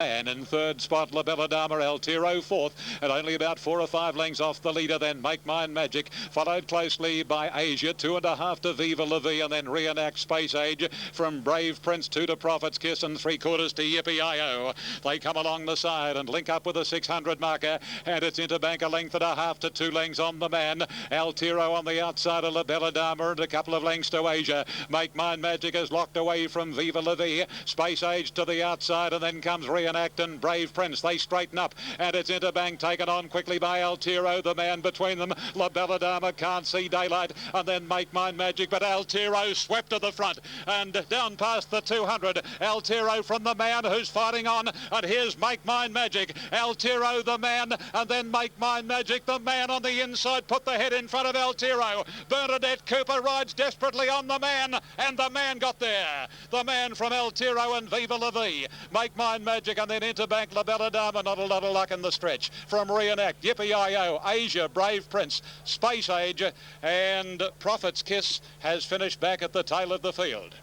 And in third spot, La Bella Dama, El Tiro fourth, and only about 4 or 5 lengths off the leader. Then Make Mine Magic, followed closely by Asia, 2.5 to Viva La Vie, and then Reenact Space Age from Brave Prince 2 to Prophet's Kiss, and 3/4 to Yippee-I-O. They come along the side and link up with a 600 marker, and it's Interbank a length and a half to 2 lengths on the man. El Tiro on the outside of La Bella Dama, and a couple of lengths to Asia. Make Mine Magic is locked away from Viva La Vie. Space Age to the outside, and then comes Reenact and Brave Prince. They straighten up, and it's Interbank taken on quickly by El Tiro, the man between them. La Bella Dama can't see daylight, and then Make Mine Magic, but El Tiro swept to the front and down past the 200. El Tiro from the man who's fighting on, and here's Make Mine Magic. El Tiro the man, and then Make Mine Magic, the man on the inside, put the head in front of El Tiro. Bernadette Cooper rides desperately on the man, and the man got there. The man from El Tiro and Viva La Vie. Make Mine Magic, and then Interbank, La Bella Dama, not a lot of luck in the stretch. From Reenact, Yippee-I-O, Asia, Brave Prince, Space Age, and Prophet's Kiss has finished back at the tail of the field.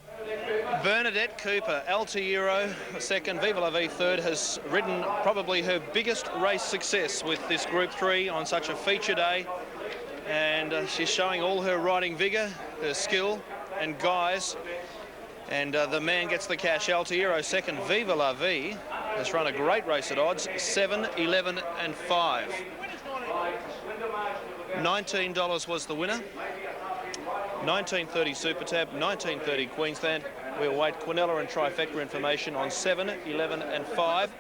Bernadette Cooper, El Tiro second, Viva La Vie third, has ridden probably her biggest race success with this Group 3 on such a feature day. And she's showing all her riding vigour, her skill and guise. And the man gets the cash. El Tiro second, Viva La Vie has run a great race at odds, 7, 11 and 5. $19 was the winner. 1930 Super Tab, 1930 Queensland. We'll wait Quinella and Trifecta information on 7, 11 and 5.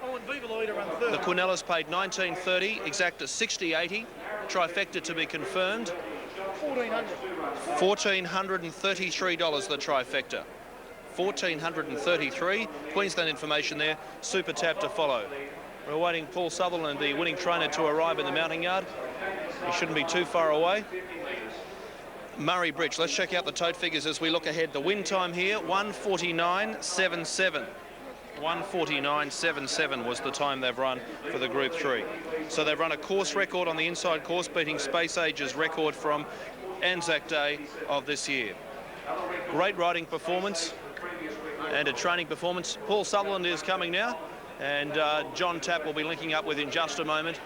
The Quinellas paid 1930, exacta 60.80. Trifecta to be confirmed. $1,433 the Trifecta. 1,433. Queensland information there. Super Tab to follow. We're waiting Paul Sutherland, the winning trainer, to arrive in the mounting yard. He shouldn't be too far away. Murray Bridge. Let's check out the tote figures as we look ahead. The win time here, 1:49.77. 1:49.77 was the time they've run for the Group 3. So they've run a course record on the inside course, beating Space Age's record from Anzac Day of this year. Great riding performance and a training performance. Paul Sutherland is coming now, and John Tapp will be linking up with in just a moment.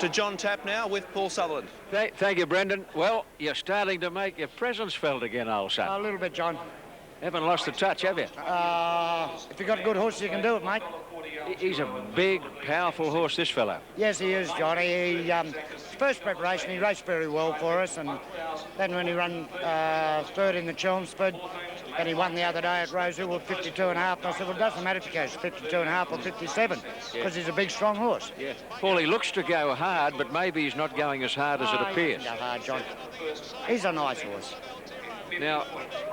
To John Tapp now with Paul Sutherland. Thank you, Brendan. Well, you're starting to make your presence felt again, old son. A little bit, John. Haven't lost the touch, have you? If you've got a good horse, you can do it, mate. He's a big, powerful horse, this fellow. Yes, he is, Johnny. His first preparation, he raced very well for us, and then when he ran third in the Chelmsford, and he won the other day at Rosehill with 52.5. And I said, well, it doesn't matter if he goes 52.5 or 57, because he's a big, strong horse. Yeah. Paul, he looks to go hard, but maybe he's not going as hard as it appears. He can go hard, John. He's a nice horse. Now,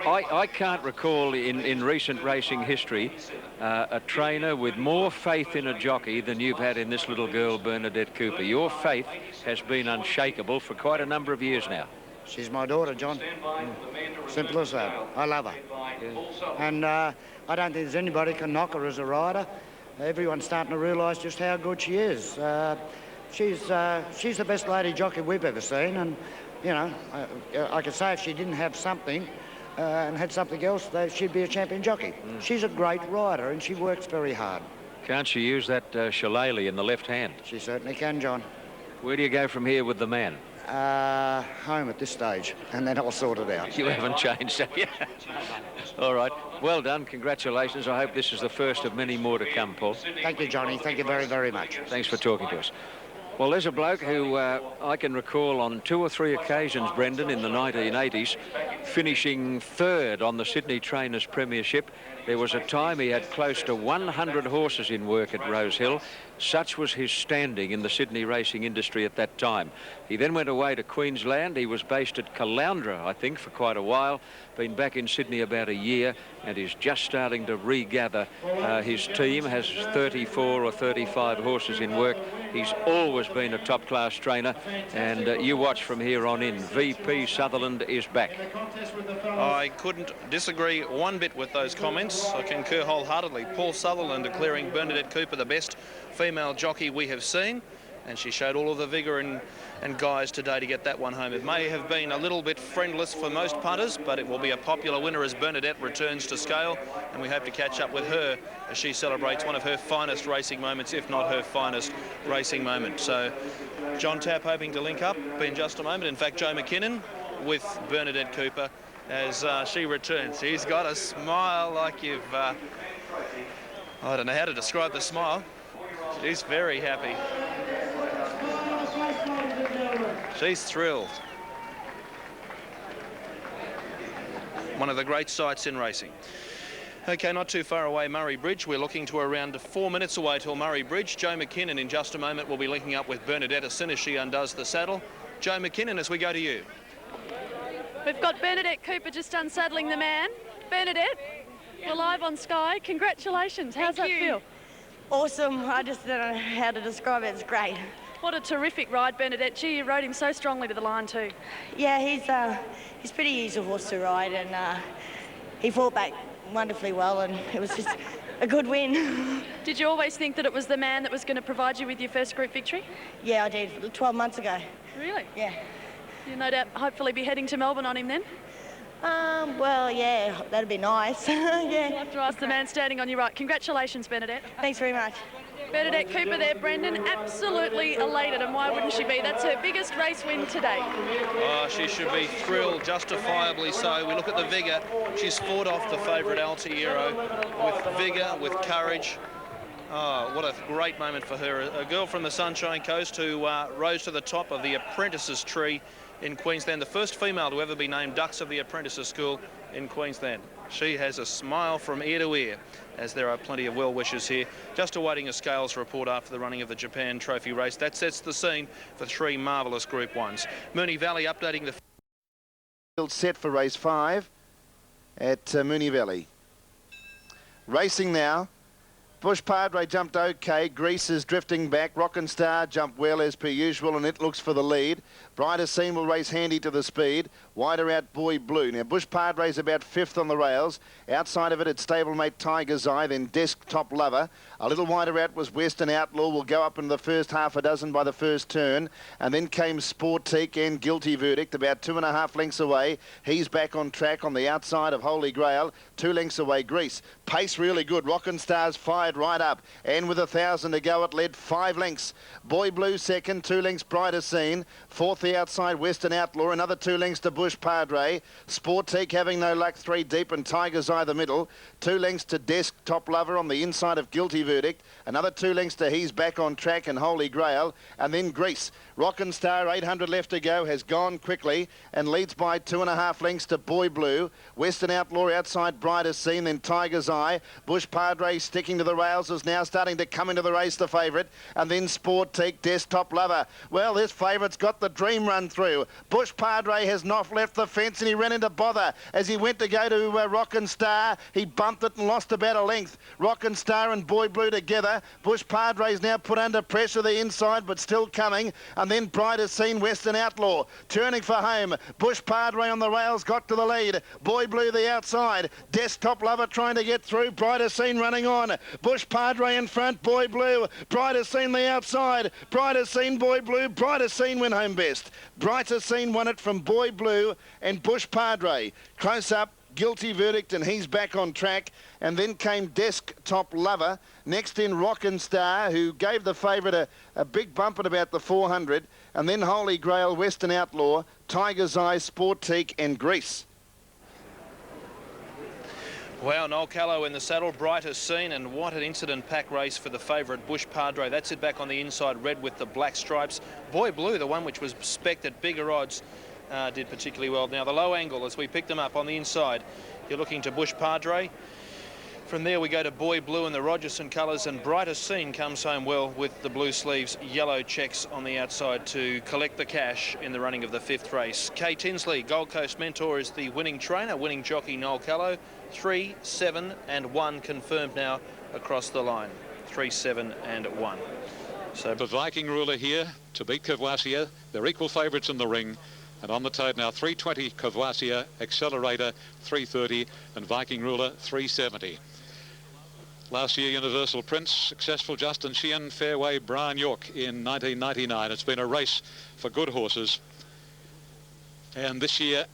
I can't recall in recent racing history a trainer with more faith in a jockey than you've had in this little girl, Bernadette Cooper. Your faith has been unshakable for quite a number of years now. She's my daughter, John. Simple as that. I love her. Yeah. And I don't think there's anybody can knock her as a rider. Everyone's starting to realise just how good she is. She's the best lady jockey we've ever seen, and you know, I could say if she didn't have something and had something else, she'd be a champion jockey. She's a great rider, and she works very hard. Can't she use that shillelagh in the left hand? She certainly can, John. Where do you go from here with the man? Home at this stage, and then I'll sort it out. You haven't changed, have you? All right. Well done. Congratulations. I hope this is the first of many more to come, Paul. Thank you, Johnny. Thank you very, very much. Thanks for talking to us. Well, there's a bloke who I can recall on 2 or 3 occasions, Brendan, in the 1980s, finishing third on the Sydney Trainers Premiership. There was a time he had close to 100 horses in work at Rosehill. Such was his standing in the Sydney racing industry at that time. He then went away to Queensland. He was based at Caloundra, I think, for quite a while. Been back in Sydney about a year, and is just starting to regather his team. Has 34 or 35 horses in work. He's always been a top-class trainer, and you watch from here on in. VP Sutherland is back. I couldn't disagree one bit with those comments. I concur wholeheartedly. Paul Sutherland declaring Bernadette Cooper the best female jockey we have seen, and she showed all of the vigour and guise today to get that one home. It may have been a little bit friendless for most punters, but it will be a popular winner as Bernadette returns to scale, and we hope to catch up with her as she celebrates one of her finest racing moments, if not her finest racing moment. So John Tapp hoping to link up in just a moment. In fact, Joe McKinnon with Bernadette Cooper as she returns. She's got a smile like you've... I don't know how to describe the smile. She's very happy. She's thrilled. One of the great sights in racing. Okay, not too far away, Murray Bridge. We're looking to around 4 minutes away till Murray Bridge. Joe McKinnon in just a moment will be linking up with Bernadette as soon as she undoes the saddle. Joe McKinnon, as we go to you. We've got Bernadette Cooper just unsaddling the man. Bernadette, we're live on Sky. Congratulations. How's that feel? Awesome. I just don't know how to describe it. It's great. What a terrific ride, Bernadette. Gee, you rode him so strongly to the line too. Yeah, he's pretty easy horse to ride, and he fought back wonderfully well, and it was just a good win. Did you always think that it was the man that was going to provide you with your first group victory? Yeah, I did. 12 months ago. Really? Yeah. You'll no doubt hopefully be heading to Melbourne on him then? Well, yeah, that'd be nice. Yeah. You'll have to ask the man standing on your right. Congratulations, Bernadette. Thanks very much. Bernadette Cooper there, Brendan, absolutely elated, and why wouldn't she be? That's her biggest race win today. Oh, she should be thrilled, justifiably so. We look at the vigour. She's fought off the favourite Altiero with vigour, with courage. Oh, what a great moment for her. A girl from the Sunshine Coast who rose to the top of the Apprentices tree in Queensland, the first female to ever be named Dux of the Apprentices School in Queensland. She has a smile from ear to ear, as there are plenty of well wishers here. Just awaiting a scales report after the running of the Japan Trophy race. That sets the scene for 3 marvellous Group 1s. Moonee Valley updating the field set for race 5 at Moonee Valley. Racing now. Bush Padre jumped okay. Grease is drifting back. Rockin' Star jumped well as per usual, and it looks for the lead. Brighter Scene will race handy to the speed. Wider out Boy Blue. Now Bush Padre's about 5th on the rails. Outside of it, it's stablemate Tiger's Eye, then Desktop Lover. A little wider out was Western Outlaw. Will go up in the first half a dozen by the first turn. And then came Sportique and Guilty Verdict, about 2.5 lengths away. He's back on track on the outside of Holy Grail. 2 lengths away, Grease. Pace really good. Rockin' Star's fired right up. And with 1,000 to go, it led 5 lengths. Boy Blue second, 2 lengths Brighter Scene. 4th the outside Western Outlaw. Another 2 lengths to Bush Padre. Sportique having no luck, 3 deep, and Tiger's Eye the middle. 2 lengths to Desktop Lover on the inside of Guilty Verdict. Another 2 lengths to He's Back on Track and Holy Grail. And then Grease. Rockin' Star, 800 left to go, has gone quickly and leads by 2.5 lengths to Boy Blue. Western Outlaw outside Brighter Scene, then Tiger's Eye. Bush Padre sticking to the rails is now starting to come into the race, the favourite. And then Sportique, Desktop Lover. Well, this favourite's got the dream run through. Bush Padre has not left the fence, and he ran into bother. As he went to go to Rockin' Star, he bumped it and lost about a length. Rockin' Star and Boy Blue together. Bush Padre's now put under pressure the inside, but still coming. And then Brighter Scene, Western Outlaw turning for home. Bush Padre on the rails got to the lead. Boy Blue the outside. Desktop Lover trying to get through. Brighter Scene running on. Bush Padre in front. Boy Blue. Brighter Scene the outside. Brighter Scene, Boy Blue. Brighter Scene went home best. Brighter Scene won it from Boy Blue and Bush Padre. Close up. Guilty Verdict, and He's Back on Track. And then came Desktop Lover. Next in Rockin' Star, who gave the favourite a big bump at about the 400. And then Holy Grail, Western Outlaw, Tiger's Eye, Sportique and Grease. Wow, Noel Callow in the saddle, Brighter Scene, and what an incident pack race for the favourite Bush Padre. That's it back on the inside, red with the black stripes. Boy Blue, the one which was spec'd at bigger odds, did particularly well. Now the low angle as we pick them up on the inside, you're looking to Bush Padre. From there we go to Boy Blue in the Rogerson colours, and Brighter Scene comes home well with the blue sleeves, yellow checks on the outside to collect the cash in the running of the 5th race. Kay Tinsley, Gold Coast Mentor, is the winning trainer, winning jockey Noel Callow. 3, 7 and 1 confirmed now across the line. 3, 7 and 1. So the Viking Ruler here to beat Courvoisier. They're equal favourites in the ring. And on the toad now, 320 Courvoisier, Accelerator 330, and Viking Ruler 370. Last year, Universal Prince, successful Justin Sheehan, Fairway, Brian York in 1999. It's been a race for good horses. And this year,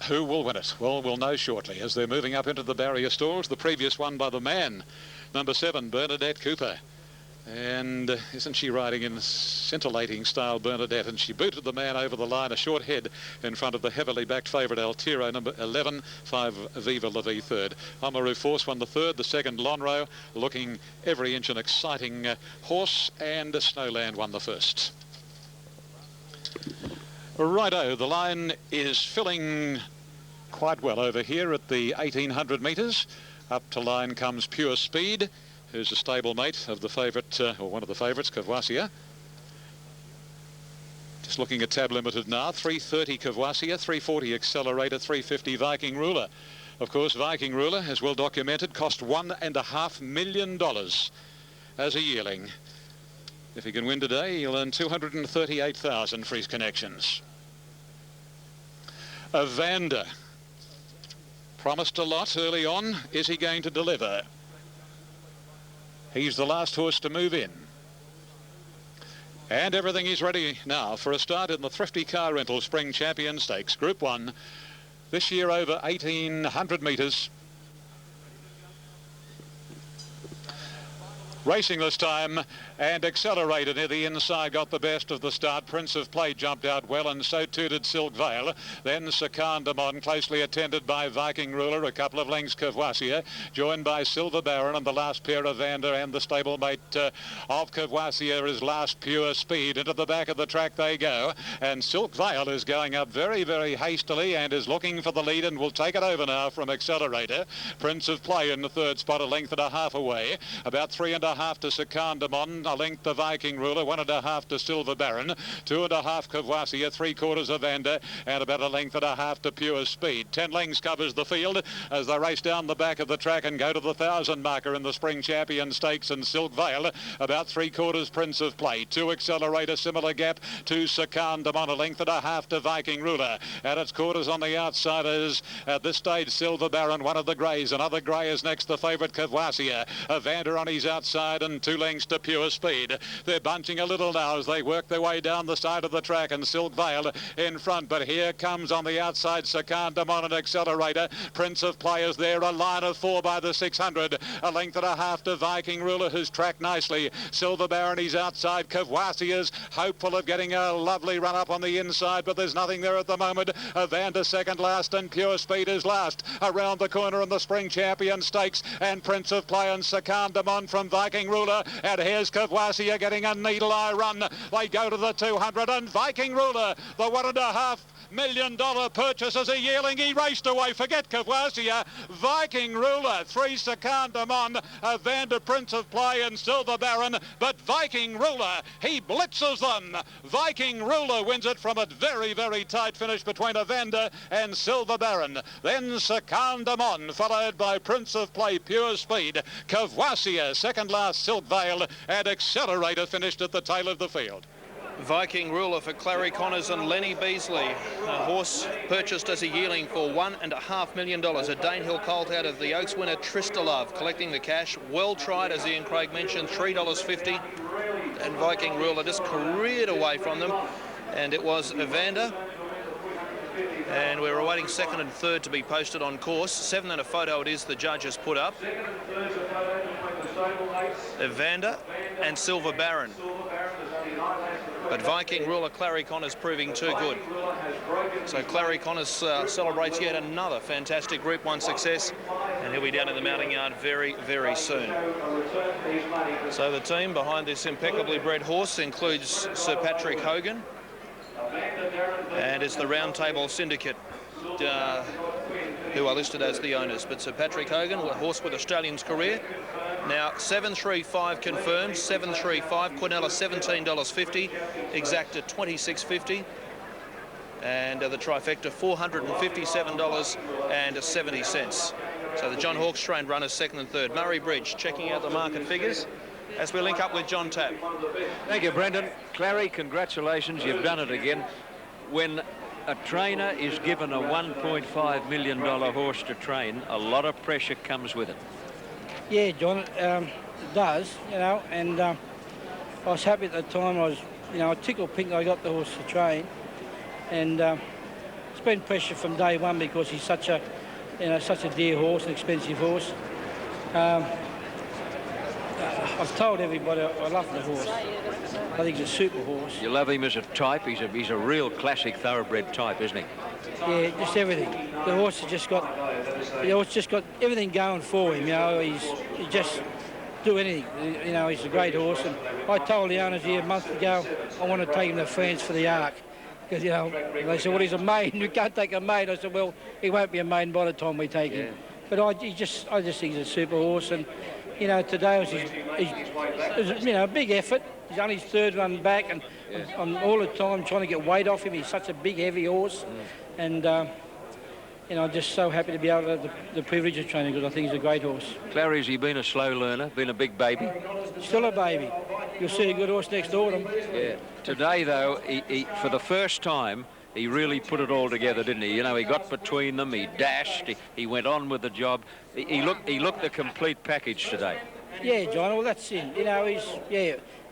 who will win it? Well, we'll know shortly as they're moving up into the barrier stalls. The previous one by the man, number 7, Bernadette Cooper. And isn't she riding in scintillating style, Bernadette? And she booted the man over the line, a short head in front of the heavily backed favourite Altiro, number 11, 5 Viva La Vie third. Oamaru Force won the third, the second Lonhro, looking every inch an exciting horse, and Snowland won the first. Righto, the line is filling quite well over here at the 1800 metres. Up to line comes Pure Speed, who's a stablemate of the favourite, or one of the favourites, Cavasia. Just looking at tab limited now, 330 Cavasia, 340 Accelerator, 350 Viking Ruler. Of course, Viking Ruler, as well documented, cost $1.5 million as a yearling. If he can win today, he'll earn $238,000 for his connections. Evander promised a lot early on. Is he going to deliver? He's the last horse to move in. And everything is ready now for a start in the Thrifty Car Rental Spring Champion Stakes, Group 1. This year over 1,800 metres. Racing this time, and Accelerator near the inside got the best of the start. Prince of Play jumped out well, and so too did Silk Vale. Then Secandamon, closely attended by Viking Ruler, a couple of lengths Cavasia, joined by Silver Baron, and the last pair of Vander and the stablemate of Cavasia is Last Pure Speed. Into the back of the track they go, and Silk Vale is going up very, very hastily and is looking for the lead and will take it over now from Accelerator. Prince of Play in the third spot, a length and a half away. About 3.5 to Secandamon, a length to Viking Ruler, 1.5 to Silver Baron, 2.5 Cavasia, 3/4 of Vander, and about a length and a half to Pure Speed. 10 lengths covers the field as they race down the back of the track and go to the 1,000 marker in the Spring Champion Stakes. And Silk Vale, about 3/4 Prince of Play, 2 Accelerator, similar gap to Secandamon, a length and a half to Viking Ruler. At its quarters on the outside is, at this stage, Silver Baron, one of the greys. Another grey is next, the favourite Cavasia. Vander on his outside, and 2 lengths to Pure Speed. They're bunching a little now as they work their way down the side of the track, and Silk Vale in front. But here comes on the outside Secandamon and Accelerator. Prince of Play is there, a line of 4 by the 600. A length and a half to Viking Ruler, who's tracked nicely. Silver Baron is outside. Cavasia's hopeful of getting a lovely run up on the inside, but there's nothing there at the moment. Vander second last, and Pure Speed is last. Around the corner in the Spring Champion Stakes, and Prince of Play and Secandamon from Viking Ruler, and here's Cavasia getting a needle-eye run. They go to the 200, and Viking Ruler, the $1.5 million purchase as a yearling, he raced away. Forget Cavasia. Viking Ruler, 3 Secandamon, Vander, Prince of Play and Silver Baron, but Viking Ruler, he blitzes them. Viking Ruler wins it from a very, very tight finish between Vander and Silver Baron. Then Secandamon, followed by Prince of Play, Pure Speed. Cavasia, second last, Silk Vale, and Accelerator finished at the tail of the field. Viking Ruler for Clary Connors and Lenny Beasley. A horse purchased as a yearling for $1.5 million. A Danehill colt out of the Oaks winner Tristalove collecting the cash. Well tried, as Ian Craig mentioned, $3.50. And Viking Ruler just careered away from them. And it was Evander. And we're awaiting second and third to be posted on course. 7 and a photo it is the judge has put up. Evander and Silver Baron. But Viking Ruler, Clary Connors proving too good. So Clary Connors celebrates yet another fantastic Group 1 success, and he'll be down in the mounting yard very, very soon. So the team behind this impeccably bred horse includes Sir Patrick Hogan, and it's the Round Table Syndicate who are listed as the owners. But Sir Patrick Hogan, a horse with Australian's career. Now 735 confirmed, 735, Quinella $17.50, Exacta $26.50, and the trifecta $457.70. So the John Hawkes trained runners second and third. Murray Bridge checking out the market figures as we link up with John Tapp. Thank you, Brendan. Clary, congratulations, you've done it again. When a trainer is given a $1.5 million horse to train, a lot of pressure comes with it. Yeah, John, it does, you know, and I was happy at the time. I was, you know, tickled pink I got the horse to train, and it's been pressure from day one because he's such a, you know, such a dear horse, an expensive horse. I've told everybody I love the horse. I think he's a super horse. You love him as a type. He's a real classic thoroughbred type, isn't he? Yeah, just everything. The horse has just got, everything going for him. You know, he just do anything. You know, he's a great horse. And I told the owners here a month ago I want to take him to France for the Arc. Because, you know, they said, well, he's a maiden. You can't take a maiden. I said, well, he won't be a maiden by the time we take him. But I just think he's a super horse. And, you know, today was you know, a big effort. He's only his third run back, and I'm all the time trying to get weight off him. He's such a big, heavy horse. And, you know, I'm just so happy to be able to have the privilege of training because I think he's a great horse. Clary's he been a slow learner, been a big baby? Still a baby. You'll see a good horse next autumn. Yeah. Today, though, he for the first time, he really put it all together, didn't he? You know, he got between them, he dashed, he went on with the job. He looked the complete package today. Yeah, John, well, that's it. You know,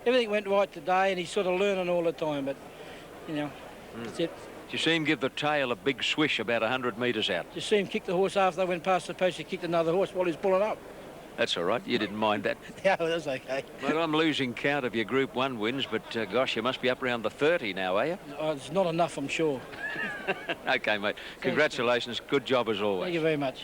everything went right today, and he's sort of learning all the time, but, you know, that's it. Did you see him give the tail a big swish about 100 metres out? Did you see him kick the horse after they went past the post? He kicked another horse while he's pulling up. That's all right. You didn't mind that. Yeah, well, that's okay. But I'm losing count of your Group 1 wins, but, gosh, you must be up around the 30 now, are you? It's not enough, I'm sure. OK, mate. Congratulations. Good job as always. Thank you very much.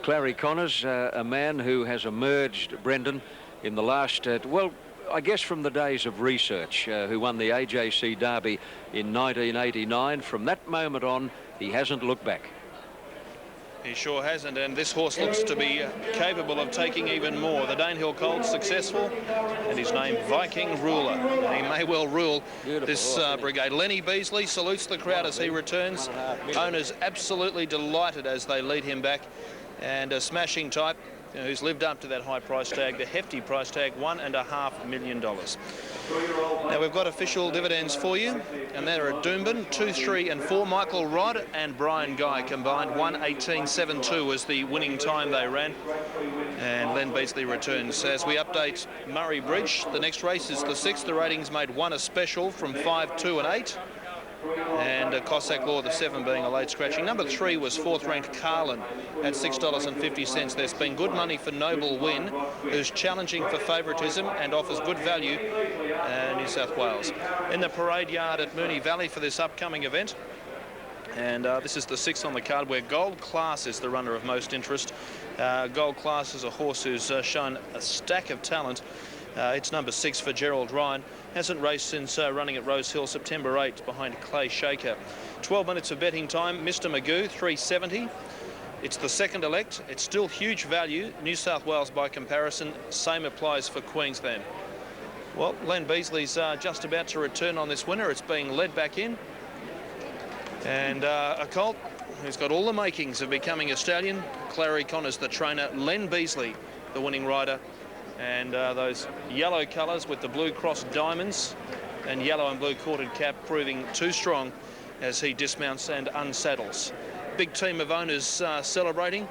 Clary Connors, a man who has emerged, Brendan, in the last, well, I guess from the days of research, who won the AJC Derby in 1989. From that moment on, he hasn't looked back. He sure hasn't, and this horse looks to be capable of taking even more. The Danehill Colt's successful, and his name Viking Ruler. And he may well rule this brigade. Lenny Beasley salutes the crowd as he returns. Owners absolutely delighted as they lead him back. And a smashing type, you know, who's lived up to that high price tag, the hefty price tag, $1.5 million. Now we've got official dividends for you, and they're at Doomben, 2, 3 and 4. Michael Rod and Brian Guy combined 1:18.72 was the winning time they ran, and Len Beasley returns. As we update Murray Bridge, the next race is the 6th. The ratings made 1 a special from 5, 2 and 8. And Cossack Law, the 7 being a late scratching. Number 3 was 4th ranked Carlin at $6.50. There's been good money for Noble Win, who's challenging for favouritism and offers good value in New South Wales. In the parade yard at Moonee Valley for this upcoming event. And this is the 6th on the card, where Gold Class is the runner of most interest. Gold Class is a horse who's shown a stack of talent. It's number 6 for Gerald Ryan. Hasn't raced since running at Rose Hill September 8th behind Clay Shaker. 12 minutes of betting time. Mr. Magoo, $3.70. It's the 2nd elect. It's still huge value. New South Wales by comparison. Same applies for Queensland. Well, Len Beasley's just about to return on this winner. It's being led back in. And a colt who's got all the makings of becoming a stallion. Clary Connors, the trainer. Len Beasley, the winning rider. And those yellow colours with the blue cross diamonds and yellow and blue corded cap proving too strong as he dismounts and unsaddles. Big team of owners celebrating.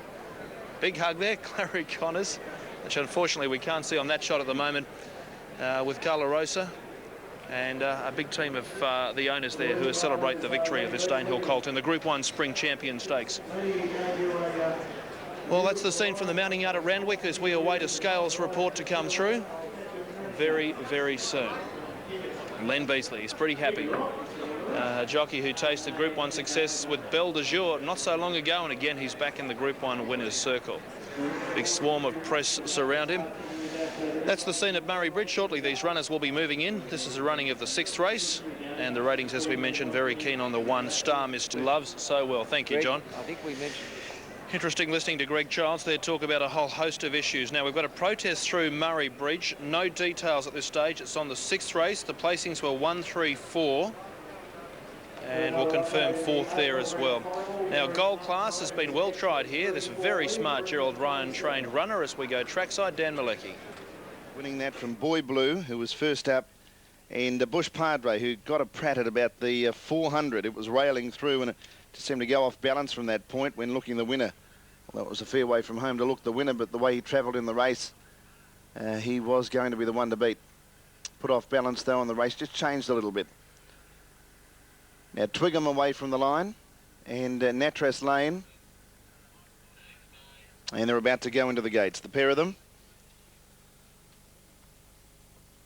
Big hug there, Clary Connors, which unfortunately we can't see on that shot at the moment, with Carla Rosa. And a big team of the owners there who celebrate the victory of this Danehill Colt in the Group 1 Spring Champion Stakes. Well, that's the scene from the mounting yard at Randwick as we await a scales report to come through very, very soon. Len Beasley is pretty happy. A jockey who tasted Group 1 success with Belle de Jour not so long ago, and again he's back in the Group 1 winners circle. Big swarm of press surround him. That's the scene at Murray Bridge. Shortly these runners will be moving in. This is the running of the 6th race, and the ratings, as we mentioned, very keen on the 1 Star Mr. Loves so well. Thank you, John. I think we mentioned... Interesting listening to Greg Childs there talk about a whole host of issues. Now, we've got a protest through Murray Bridge. No details at this stage. It's on the 6th race. The placings were 1, 3, 4. And we'll confirm 4th there as well. Now, Gold Class has been well tried here. This very smart Gerald Ryan trained runner as we go trackside. Dan Malecki. Winning that from Boy Blue, who was first up, and Bush Padre, who got a prat at about the 400. It was railing through, and it just seemed to go off balance from that point when looking the winner. Well, that was a fair way from home to look the winner, but the way he travelled in the race He was going to be the one to beat. Put off balance though on the race, just changed a little bit. Now Twickham away from the line, and Natras Lane. And they're about to go into the gates, the pair of them.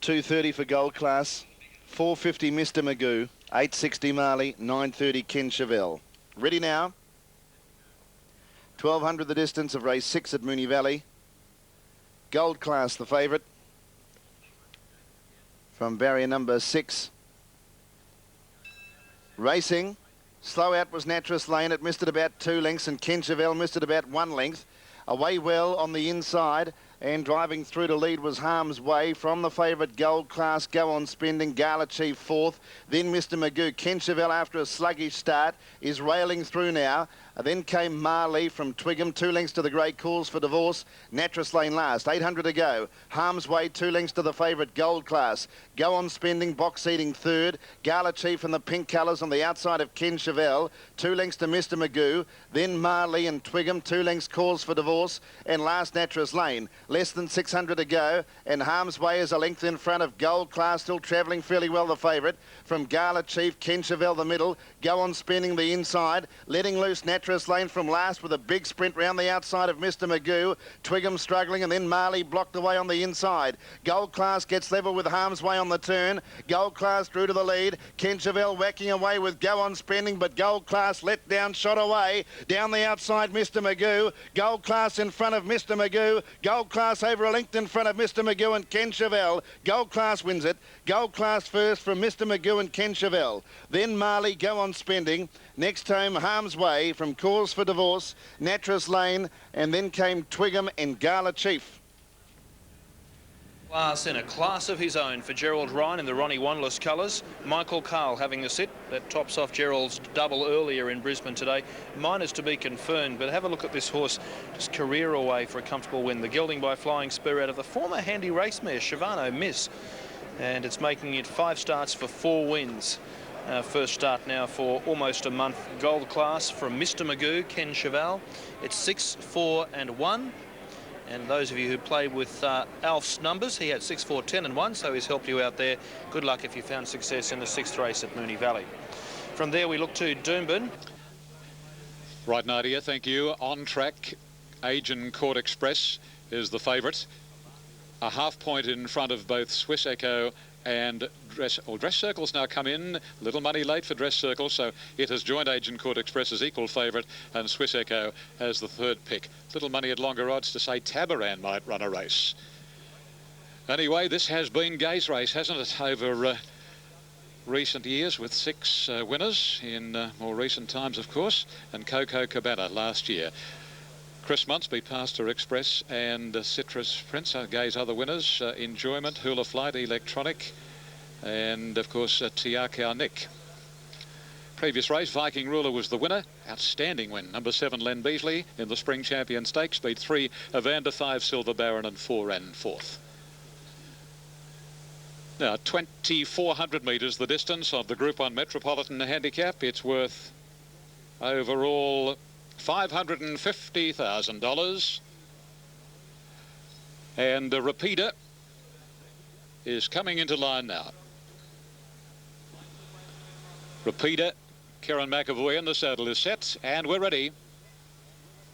2:30 for Gold Class, 4:50 Mr. Magoo, 8:60 Marley, 9:30 Ken Chevelle. Ready now. 1200 the distance of race 6 at Moonee Valley. Gold Class the favourite from barrier number 6. Racing. Slow out was Natras Lane. It missed it about 2 lengths, and Ken Chevelle missed it about 1 length. Away well on the inside, and driving through to lead was Harm's Way from the favourite Gold Class. Go on Spending, Gala Chief 4th, then Mr. Magoo. Ken Chevelle, after a sluggish start, is railing through now. Then came Marley from Twickham, 2 lengths to the Great Calls for Divorce. Natras Lane last, 800 to go. Harm's Way, 2 lengths to the favourite Gold Class. Go on Spending, box seating 3rd. Gala Chief in the pink colours on the outside of Ken Chevelle, 2 lengths to Mr. Magoo. Then Marley and Twickham, 2 lengths Calls for Divorce. And last Natras Lane, less than 600 to go. And Harm's Way is a length in front of Gold Class, still travelling fairly well, the favourite. From Gala Chief, Ken Chevelle the middle. Go on Spending the inside. Letting loose Natras Lane from last with a big sprint round the outside of Mr. Magoo. Twickham struggling, and then Marley blocked away on the inside. Gold Class gets level with Harm's Way on the turn. Gold Class drew to the lead. Ken Chevelle whacking away with Go on Spending, but Gold Class let down, shot away. Down the outside, Mr. Magoo. Gold Class in front of Mr. Magoo. Gold Class over a length in front of Mr. Magoo and Ken Chevelle. Gold Class wins it. Gold Class first from Mr. Magoo and Ken Chevelle. Then Marley, Go on Spending. Next home, Harm's Way from Cause for Divorce, Natras Lane, and then came Twickham and Gala Chief. Class in a class of his own for Gerald Ryan in the Ronnie Wanless colours. Michael Carl having the sit. That tops off Gerald's double earlier in Brisbane today. Mine is to be confirmed, but have a look at this horse. Just career away for a comfortable win. The gelding by Flying Spur out of the former handy race mare, Shivano Miss. And it's making it 5 starts for 4 wins. First start now for almost a month. Gold Class from Mr. Magoo, Ken Chevelle. It's 6, 4 and 1. And those of you who played with Alf's numbers, he had 6, 4, 10 and 1, so he's helped you out there. Good luck if you found success in the 6th race at Moonee Valley. From there we look to Doomben. Right, Nadia, thank you. On track, Agen Court Express is the favourite. A half point in front of both Swiss Echo and Dress Circle's now come in. Little money late for Dress Circle, so it has joined Agen Court Express as equal favourite, and Swiss Echo as the 3rd pick. Little money at longer odds to say Tabaran might run a race. Anyway, this has been Gay's race, hasn't it, over recent years, with 6 winners in more recent times, of course, and Coco Cabana last year. Chris Munsby, Pastor Express, and Citrus Prince are Gay's other winners. Enjoyment, Hula Flight, Electronic, and of course Tiakau Nick. Previous race, Viking Ruler was the winner. Outstanding win. Number 7, Len Beasley in the Spring Champion Stakes. Beat 3, Evander, 5, Silver Baron, and 4 ran 4th. Now 2,400 metres the distance of the Group 1 Metropolitan Handicap. It's worth overall $550,000, and the repeater is coming into line now. Repeater, Kieran McAvoy in the saddle is set, and we're ready.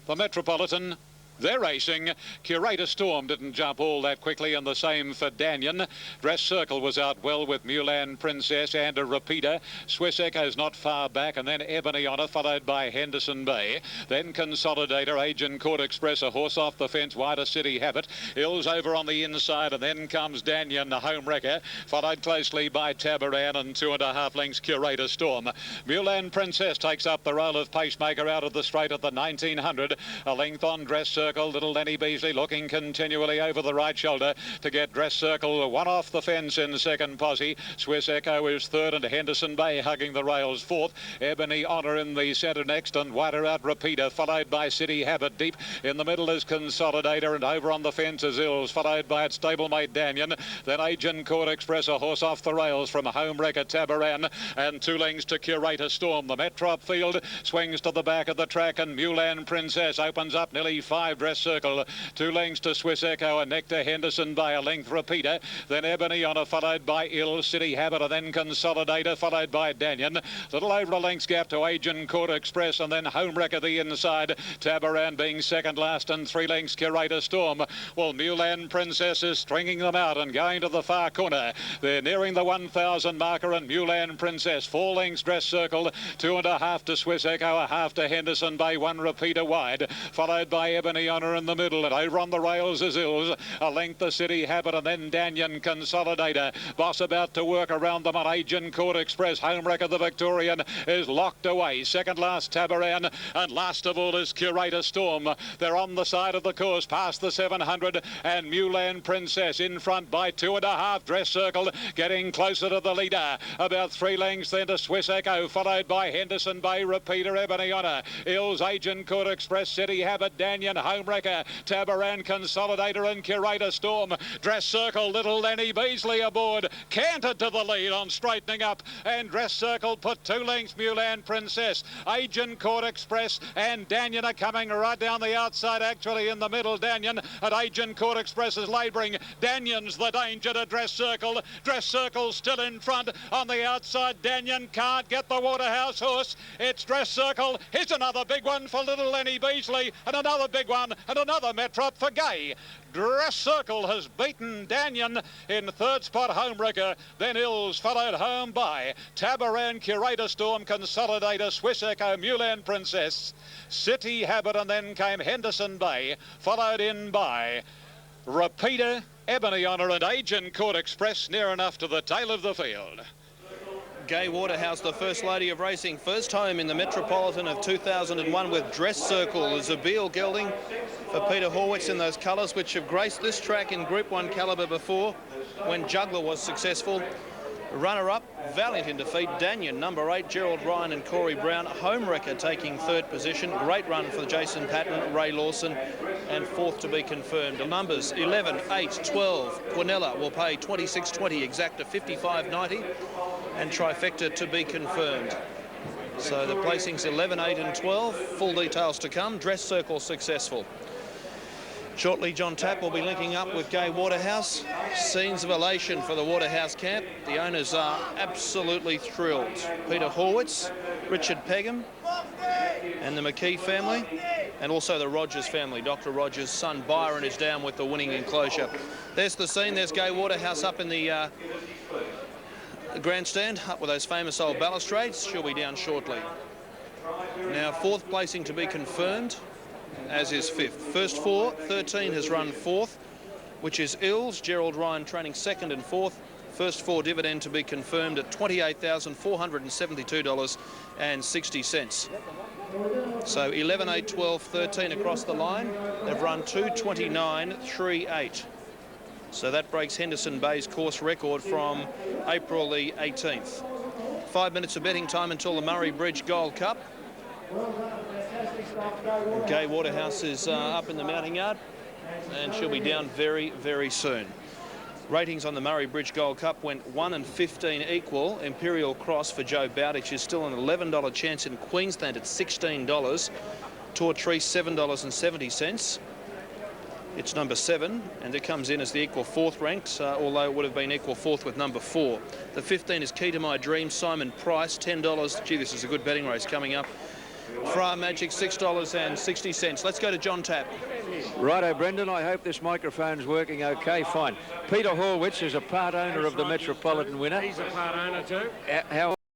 The Metropolitan, they're racing. Curator Storm didn't jump all that quickly, and the same for Danyon. Dress Circle was out well with Mulan Princess and a repeater. Swiss Echo's not far back, and then Ebony Honor, followed by Henderson Bay. Then Consolidator, Agen Court Express, a horse off the fence, Wider City Habit. Hills over on the inside, and then comes Danyon, the home wrecker, followed closely by Tabaran, and 2.5 lengths Curator Storm. Mulan Princess takes up the role of pacemaker out of the straight at the 1900. A length on Dress Circle. Little Lenny Beasley looking continually over the right shoulder to get Dress Circle one off the fence in second posse. Swiss Echo is 3rd, and Henderson Bay hugging the rails 4th. Ebony Honor in the centre next, and wider out Repeater, followed by City Habit. Deep in the middle is Consolidator, and over on the fence is Ills, followed by its stablemate Danyon. Then Agen Court Express, a horse off the rails from home wrecker Tabaran, and 2 lengths to Curator Storm. The Metrop field swings to the back of the track, and Mulan Princess opens up nearly 5 5, Dress Circle. 2 lengths to Swiss Echo and Nectar Henderson by a length Repeater. Then Ebony Honor followed by Ill City Habit and then Consolidator followed by Daniel. Little over a length's gap to Agent Court Express and then Home Wrecker the inside. Tabaran being second last and 3 lengths Curator Storm. Well, Mulan Princess is stringing them out and going to the far corner. They're nearing the 1,000 marker and Mulan Princess. 4 lengths Dress Circle. 2.5 to Swiss Echo, a half to Henderson Bay, 1 Repeater wide. Followed by Ebony Honor in the middle and over on the rails is Ills. A length the City Habit and then Danyan Consolidator. Boss about to work around them on Agent Court Express. Home Wrecker the Victorian is locked away. Second last Tabaran and last of all is Curator Storm. They're on the side of the course past the 700 and Mulan Princess in front by 2.5. Dress Circle getting closer to the leader. About 3 lengths then to Swiss Echo followed by Henderson Bay, Repeater, Ebony Honor. Ills, Agent Court Express, City Habit, Danyan, Home Wrecker, Tabaran, Consolidator and Curator Storm. Dress Circle, little Lenny Beasley aboard. Cantered to the lead on straightening up and Dress Circle put 2 lengths Mulan Princess. Agent Court Express and Danyan are coming right down the outside, actually in the middle. Danyan and Agent Court Express is labouring. Danyan's the danger to Dress Circle. Dress Circle still in front on the outside. Danyan can't get the Waterhouse horse. It's Dress Circle. Here's another big one for little Lenny Beasley and another big one and another Metrop for Gay. Dress Circle has beaten Danyan in third spot. Home Wrecker, then Ills followed home by Tabaran, Curator Storm, Consolidator, Swiss Echo, Mulan Princess, City Habit and then came Henderson Bay, followed in by Repeater, Ebony Honor and Agent Court Express near enough to the tail of the field. Gay Waterhouse, the First Lady of Racing, first home in the Metropolitan of 2001 with Dress Circle. Zabeel gelding for Peter Horwitz in those colours which have graced this track in Group 1 calibre before when Juggler was successful. Runner-up, Valiant in defeat, Danyan, number 8, Gerald Ryan and Corey Brown. Home Wrecker taking third position. Great run for Jason Patton, Ray Lawson, and fourth to be confirmed. The numbers 11, 8, 12. Quinella will pay 26.20, exacta 55.90, and trifecta to be confirmed. So the placings 11, 8 and 12. Full details to come. Dress Circle successful. Shortly, John Tapp will be linking up with Gay Waterhouse. Scenes of elation for the Waterhouse camp. The owners are absolutely thrilled. Peter Horwitz, Richard Pegham, and the McKee family, and also the Rogers family. Dr. Rogers' son Byron is down with the winning enclosure. There's the scene. There's Gay Waterhouse up in the grandstand, up with those famous old balustrades. She'll be down shortly. Now, fourth placing to be confirmed, as is fifth. First 4, 13 has run fourth, which is Ills. Gerald Ryan training second and fourth. First 4 dividend to be confirmed at $28,472.60. So 11, 8, 12, 13 across the line. They've run 2:29.38. So that breaks Henderson Bay's course record from April the 18th. 5 minutes of betting time until the Murray Bridge Gold Cup. Gay Waterhouse is up in the mounting yard and she'll be down very, very soon. Ratings on the Murray Bridge Gold Cup went 1 and 15 equal. Imperial Cross for Joe Bowditch is still an $11 chance in Queensland at $16. Tortree $7.70. It's number 7, and it comes in as the equal 4th ranked, although it would have been equal 4th with number 4. The 15 is Key to My Dream, Simon Price, $10. Gee, this is a good betting race coming up. Fra Magic, $6.60. Let's go to John Tapp. Righto, Brendan, I hope this microphone's working okay. Fine. Peter Horwitz is a part owner of the Metropolitan winner. He's a part owner too. How